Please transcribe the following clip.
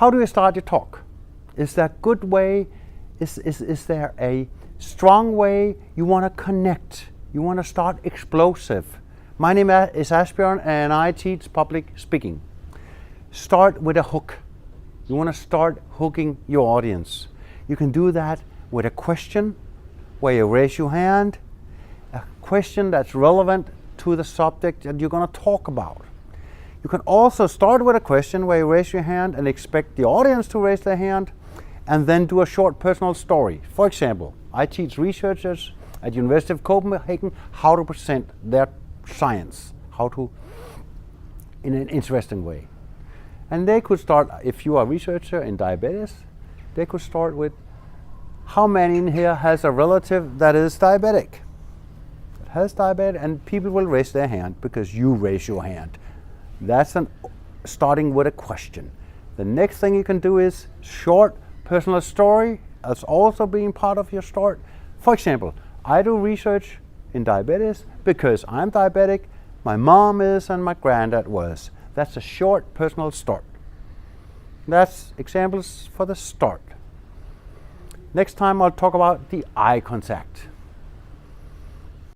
How do you start your talk? Is there a good way? Is there a strong way? You want to connect. You want to start explosive. My name is Asbjørn and I teach public speaking. Start with a hook. You want to start hooking your audience. You can do that with a question where you raise your hand, a question that's relevant to the subject that you're going to talk about. You can also start with a question where you raise your hand and expect the audience to raise their hand, and then do a short personal story. For example, I teach researchers at University of Copenhagen how to present their science, how to in an interesting way. And they could start, if you are a researcher in diabetes, they could start with, how many in here has a relative that is diabetic? That has diabetes, and people will raise their hand because you raise your hand. That's starting with a question. The next thing you can do is short personal story as also being part of your start. For example, I do research in diabetes because I'm diabetic, my mom is, and my granddad was. That's a short personal start. That's examples for the start. Next time I'll talk about the eye contact.